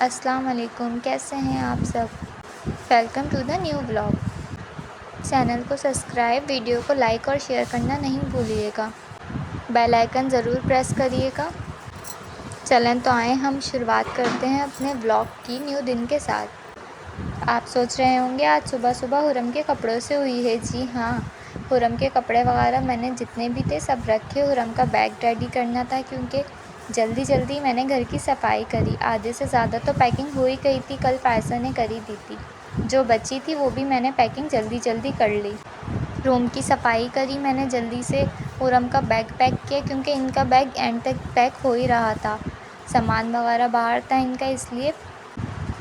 السلام علیکم، کیسے ہیں آپ سب؟ Welcome to the new blog. Channel کو سبسکرائب، ویڈیو کو لائک اور شیئر کرنا نہیں بھولیے گا، بیل آئیکن ضرور پریس کریے گا۔ چلیں تو آئیں ہم شروعات کرتے ہیں اپنے بلاگ کی نیو دن کے ساتھ۔ آپ سوچ رہے ہوں گے آج صبح صبح حرم کے کپڑوں سے ہوئی ہے۔ جی ہاں، حرم کے کپڑے وغیرہ میں نے جتنے بھی تھے سب رکھے، حرم کا بیگ ریڈی کرنا تھا کیونکہ جلدی میں نے گھر کی صفائی کری۔ آدھے سے زیادہ تو پیکنگ ہو ہی گئی تھی، کل فائزہ نے کری دی تھی۔ جو بچی تھی وہ بھی میں نے پیکنگ جلدی کر لی۔ روم کی صفائی کری میں نے جلدی سے، حرم کا بیگ پیک کیا کیونکہ ان کا بیگ اینڈ تک پیک ہو ہی رہا تھا، سامان وغیرہ باہر تھا ان کا، اس لیے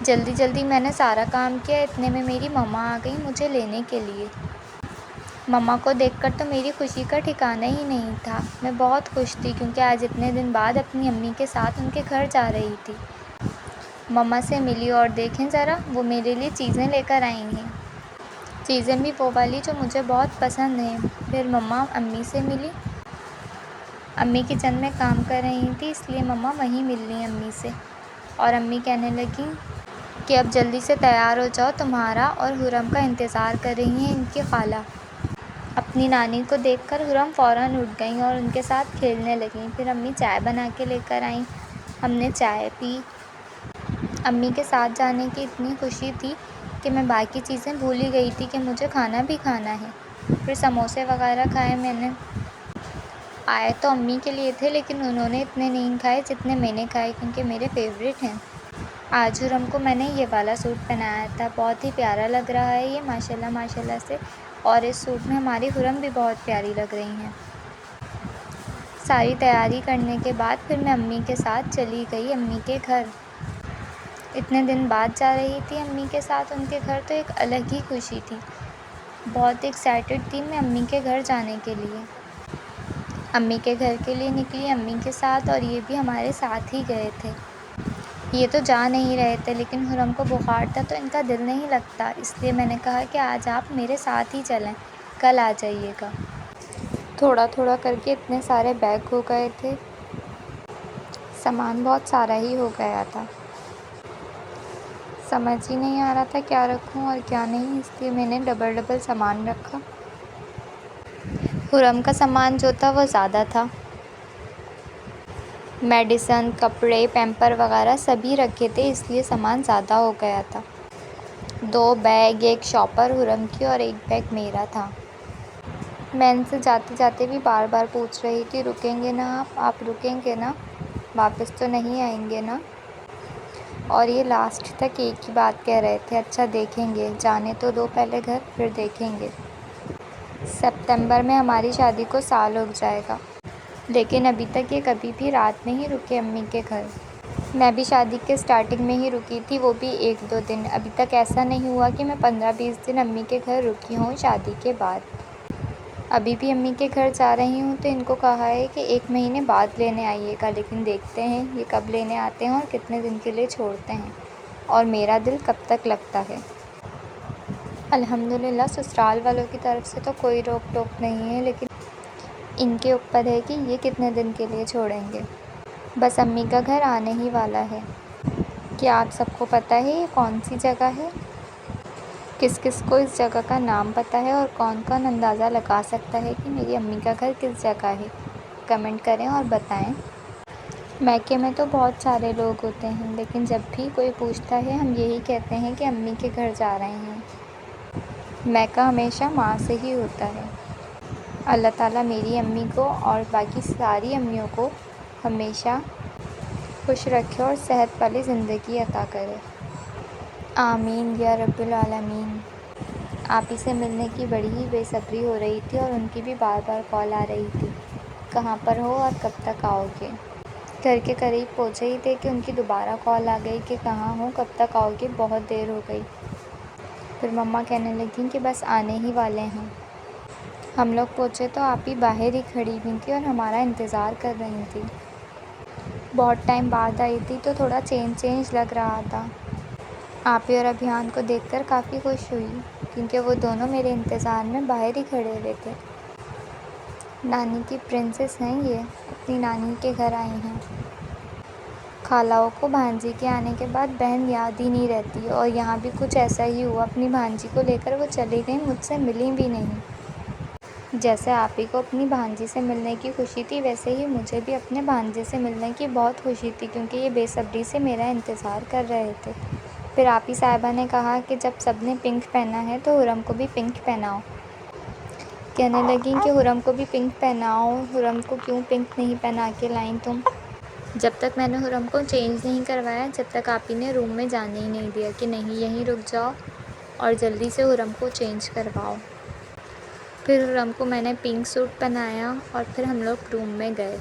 جلدی میں نے سارا کام کیا۔ اتنے میں میری مما آ گئی مجھے لینے کے لیے۔ مما کو دیکھ کر تو میری خوشی کا ٹھکانہ ہی نہیں تھا۔ میں بہت خوش تھی کیونکہ آج اتنے دن بعد اپنی امی کے ساتھ ان کے گھر جا رہی تھی۔ مما سے ملی اور دیکھیں ذرا، وہ میرے لیے چیزیں لے کر آئی ہیں، چیزیں بھی وہ والی جو مجھے بہت پسند ہیں۔ پھر مما امی سے ملی، امی کچن میں کام کر رہی تھی اس لیے مما وہیں مل لی امی سے، اور امی کہنے لگیں کہ اب جلدی سے تیار ہو جاؤ، تمہارا اور حرم کا انتظار کر رہی ہیں ان کی خالہ۔ اپنی نانی کو دیکھ کر حرم فوراً اٹھ گئیں اور ان کے ساتھ کھیلنے لگیں۔ پھر امی چائے بنا کے لے کر آئیں، ہم نے چائے پی۔ امی کے ساتھ جانے کی اتنی خوشی تھی کہ میں باقی چیزیں بھول ہی گئی تھی کہ مجھے کھانا بھی کھانا ہے۔ پھر سموسے وغیرہ کھائے میں نے، آئے تو امی کے لیے تھے لیکن انہوں نے اتنے نہیں کھائے جتنے میں نے کھائے کیونکہ میرے فیوریٹ ہیں۔ آج حرم کو میں نے یہ والا سوٹ پہنایا تھا، بہت ہی پیارا لگ رہا ہے یہ ماشاءاللہ سے، اور اس سوٹ میں ہماری حرم بھی بہت پیاری لگ رہی ہیں۔ ساری تیاری کرنے کے بعد پھر میں امی کے ساتھ چلی گئی امی کے گھر۔ اتنے دن بعد جا رہی تھی امی کے ساتھ ان کے گھر تو ایک الگ ہی خوشی تھی، بہت ایکسائٹڈ تھی میں امی کے گھر جانے کے لیے۔ امی کے گھر کے لیے نکلی امی کے ساتھ، اور یہ بھی ہمارے ساتھ ہی گئے تھے۔ یہ تو جا نہیں رہے تھے لیکن حرم کو بخار تھا تو ان کا دل نہیں لگتا، اس لیے میں نے کہا کہ آج آپ میرے ساتھ ہی چلیں، کل آ جائیے گا۔ تھوڑا کر کے اتنے سارے بیگ ہو گئے تھے، سامان بہت سارا ہی ہو گیا تھا، سمجھ ہی نہیں آ رہا تھا کیا رکھوں اور کیا نہیں، اس لیے میں نے ڈبل سامان رکھا۔ حرم کا سامان جو تھا وہ زیادہ تھا، میڈیسن، کپڑے، پیمپر وغیرہ سبھی رکھے تھے اس لیے سامان زیادہ ہو گیا تھا۔ 2 بیگ، ایک شاپر حرم کی اور ایک بیگ میرا تھا۔ میں ان سے جاتے بھی بار پوچھ رہی تھی، رکیں گے نا آپ رکیں گے نا، واپس تو نہیں آئیں گے نا؟ اور یہ لاسٹ تک ایک ہی بات کہہ رہے تھے، اچھا دیکھیں گے، جانے تو دو پہلے گھر پھر دیکھیں گے۔ ستمبر میں ہماری شادی کو سال ہو جائے گا، لیکن ابھی تک یہ کبھی بھی رات نہیں رکے امی کے گھر۔ میں بھی شادی کے سٹارٹنگ میں ہی رکی تھی، وہ بھی 1-2 دن۔ ابھی تک ایسا نہیں ہوا کہ میں 15-20 دن امی کے گھر رکی ہوں شادی کے بعد۔ ابھی بھی امی کے گھر جا رہی ہوں تو ان کو کہا ہے کہ 1 مہینے بعد لینے آئیے گا، لیکن دیکھتے ہیں یہ کب لینے آتے ہیں اور کتنے دن کے لیے چھوڑتے ہیں، اور میرا دل کب تک لگتا ہے۔ الحمدللہ سسرال والوں کی طرف سے تو کوئی روک ٹوک نہیں ہے، لیکن ان کے اوپر ہے کہ یہ کتنے دن کے لیے چھوڑیں گے۔ بس امی کا گھر آنے ہی والا ہے۔ کیا آپ سب کو پتہ ہے یہ کون سی جگہ ہے؟ کس کو اس جگہ کا نام پتہ ہے اور کون اندازہ لگا سکتا ہے کہ میری امی کا گھر کس جگہ ہے؟ کمنٹ کریں اور بتائیں۔ میکے میں تو بہت سارے لوگ ہوتے ہیں لیکن جب بھی کوئی پوچھتا ہے ہم یہی کہتے ہیں کہ امی کے گھر جا رہے ہیں۔ میکہ ہمیشہ ماں سے ہی ہوتا ہے۔ اللہ تعالیٰ میری امی کو اور باقی ساری امیوں کو ہمیشہ خوش رکھے اور صحت والی زندگی عطا کرے، آمین یا رب العالمین۔ آپ ہی سے ملنے کی بڑی ہی بے صبری ہو رہی تھی اور ان کی بھی بار کال آ رہی تھی، کہاں پر ہو اور کب تک آؤ گے؟ گھر کے قریب پہنچے ہی تھے کہ ان کی دوبارہ کال آ گئی کہ کہاں ہو، کب تک آؤ گے، بہت دیر ہو گئی۔ پھر مما کہنے لگیں کہ بس آنے ہی والے ہیں۔ ہم لوگ پہنچے تو آپ ہی باہر ہی کھڑی ہوئی تھی اور ہمارا انتظار کر رہی تھی۔ بہت ٹائم بعد آئی تھی تو تھوڑا چینج لگ رہا تھا۔ آپی اور ابھیان کو دیکھ کر کافی خوش ہوئی کیونکہ وہ دونوں میرے انتظار میں باہر ہی کھڑے ہوئے تھے۔ نانی کی پرنسس ہیں یہ، اپنی نانی کے گھر آئی ہیں۔ خالہ کو بھانجی کے آنے کے بعد بہن یاد ہی نہیں رہتی، اور یہاں بھی کچھ ایسا ہی ہوا۔ اپنی بھانجی کو لے کر وہ چلی گئیں، مجھ سے ملی بھی نہیں۔ جیسے آپی کو اپنی بھانجی سے ملنے کی خوشی تھی، ویسے ہی مجھے بھی اپنے بھانجے سے ملنے کی بہت خوشی تھی، کیونکہ یہ بے صبری سے میرا انتظار کر رہے تھے۔ پھر آپی صاحبہ نے کہا کہ جب سب نے پنک پہنا ہے تو حرم کو بھی پنک پہناؤ۔ کہنے لگیں کہ حرم کو بھی پنک پہناؤ، حرم کو کیوں پنک نہیں پہنا کے لائیں تم؟ جب تک میں نے حرم کو چینج نہیں کروایا، جب تک آپی نے روم میں جانے ہی نہیں دیا کہ نہیں یہیں رک جاؤ اور جلدی سے حرم کو چینج کرواؤ۔ پھر حرم کو میں نے پنک سوٹ پہنایا اور پھر ہم لوگ روم میں گئے۔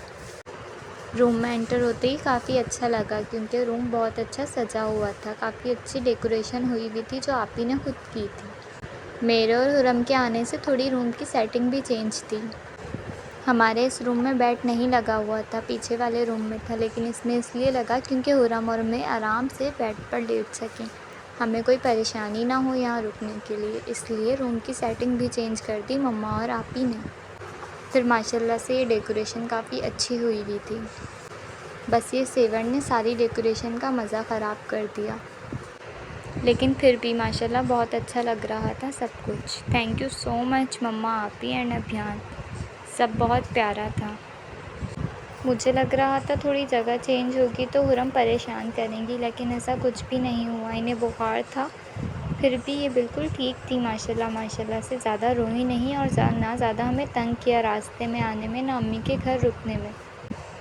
روم میں انٹر ہوتے ہی کافی اچھا لگا، کیونکہ روم بہت اچھا سجا ہوا تھا، کافی اچھی ڈیکوریشن ہوئی ہوئی تھی جو آپی نے خود کی تھی۔ میرے اور حرم کے آنے سے تھوڑی روم کی سیٹنگ بھی چینج تھی۔ ہمارے اس روم میں بیڈ نہیں لگا ہوا تھا، پیچھے والے روم میں تھا، لیکن اس میں اس لیے لگا کیونکہ حرم اور میں آرام سے بیڈ پر لیٹ سکیں، ہمیں کوئی پریشانی نہ ہو یہاں رکنے کے لیے، اس لیے روم کی سیٹنگ بھی چینج کر دی مما اور آپی نے۔ پھر ماشاءاللہ سے یہ ڈیکوریشن کافی اچھی ہوئی ہوئی تھی، بس یہ سیور نے ساری ڈیکوریشن کا مزہ خراب کر دیا، لیکن پھر بھی ماشاءاللہ بہت اچھا لگ رہا تھا سب کچھ۔ تھینک یو سو مچ مما، آپی اینڈ ابھیان، سب بہت پیارا تھا۔ مجھے لگ رہا تھا تھوڑی جگہ چینج ہوگی تو حرم پریشان کریں گی، لیکن ایسا کچھ بھی نہیں ہوا، انہیں بخار تھا، پھر بھی یہ بالکل ٹھیک تھی ماشاءاللہ سے، زیادہ روئی نہیں اور نہ زیادہ ہمیں تنگ کیا راستے میں آنے میں، نہ امی کے گھر رکنے میں۔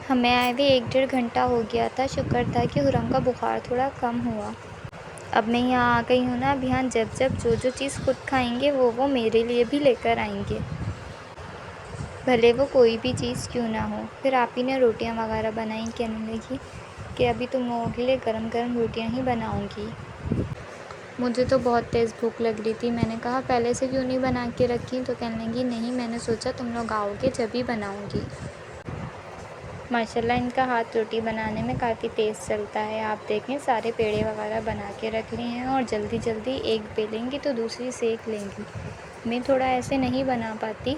ہمیں آئے ہوئے 1-1.5 گھنٹہ ہو گیا تھا، شکر تھا کہ حرم کا بخار تھوڑا کم ہوا۔ اب میں یہاں آ گئی ہوں نا ابھیان، جب جو چیز خود کھائیں گے وہ میرے لیے بھی لے کر آئیں گے، بھلے وہ کوئی بھی چیز کیوں نہ ہو۔ پھر آپی نے روٹیاں وغیرہ بنائیں، کہنے لگی کہ ابھی تم لوگوں کے لیے گرم گرم روٹیاں ہی بناؤں گی۔ مجھے تو بہت تیز بھوک لگ رہی تھی، میں نے کہا پہلے سے کیوں نہیں بنا کے رکھی؟ تو کہنے لگی نہیں، میں نے سوچا تم لوگ آؤ گے جب ہی بناؤں گی۔ ماشاءاللہ ان کا ہاتھ روٹی بنانے میں کافی تیز چلتا ہے، آپ دیکھیں سارے پیڑے وغیرہ بنا کے رکھ لی ہیں، اور جلدی جلدی ایک بیلیں گی تو دوسری سیک لیں گی۔ میں تھوڑا ایسے نہیں بنا پاتی،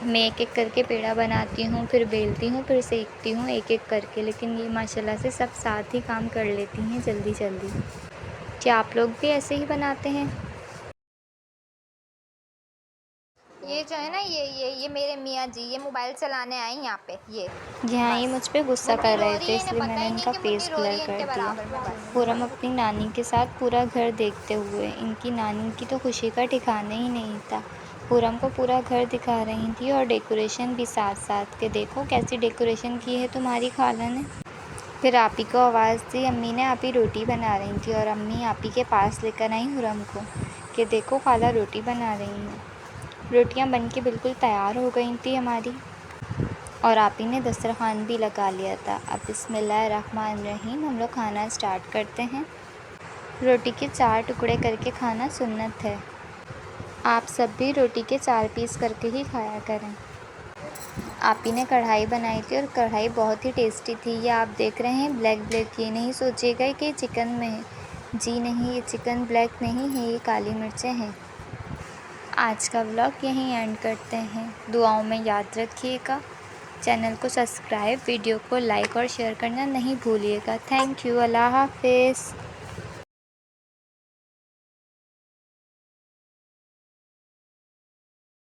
میں ایک ایک کر کے پیڑا بناتی ہوں، پھر بیلتی ہوں، پھر سیکتی ہوں ایک ایک کر کے، لیکن یہ ماشاءاللہ سے سب ساتھ ہی کام کر لیتی ہیں جلدی جلدی۔ کیا آپ لوگ بھی ایسے ہی بناتے ہیں؟ یہ جو ہے نا یہ میرے میاں جی یہ موبائل چلانے آئے یہاں پہ، یہاں یہ بس مجھ پہ غصہ منی کر رو رہے رہی تھے، ہے، اس انہیں لیے میں پتہ نے ہی ان نہیں کا کہ منی فیس رو بلر رہی ہے ان کر کے دیا۔ برابر میں بس۔ حرم اپنی نانی کے ساتھ پورا گھر دیکھتے ہوئے، ان کی نانی کی تو خوشی کا ٹھکانا ہی نہیں تھا، حرم کو پورا گھر دکھا رہی تھی اور ڈیکوریشن بھی ساتھ ساتھ، کہ دیکھو کیسی ڈیکوریشن کی ہے تمہاری خالہ نے۔ پھر آپی کو آواز دی، امی نے آپی روٹی بنا رہی تھی، اور امی آپی کے پاس لے کر آئیں حرم کو کہ دیکھو خالہ روٹی بنا رہی ہیں۔ روٹیاں بن کے بالکل تیار ہو گئی تھیں ہماری، اور آپی نے دسترخوان بھی لگا لیا تھا۔ اب بسم اللہ الرحمن الرحیم، ہم لوگ کھانا اسٹارٹ کرتے ہیں۔ روٹی کے 4 ٹکڑے کر کے کھانا سنت ہے، آپ سب بھی روٹی کے 4 پیس کر کے ہی کھایا کریں۔ آپی نے کڑھائی بنائی تھی، اور کڑھائی بہت ہی ٹیسٹی تھی، یہ آپ دیکھ رہے ہیں بلیک بلیک، یہ نہیں سوچیے گا کہ یہ چکن میں ہے، جی نہیں، یہ چکن بلیک نہیں ہے، یہ کالی مرچیں ہیں۔ آج کا ولاگ یہیں اینڈ کرتے ہیں، دعاؤں میں یاد رکھیے گا، چینل کو سبسکرائب، ویڈیو کو لائک اور شیئر کرنا نہیں بھولیے گا۔ تھینک یو، اللہ حافظ۔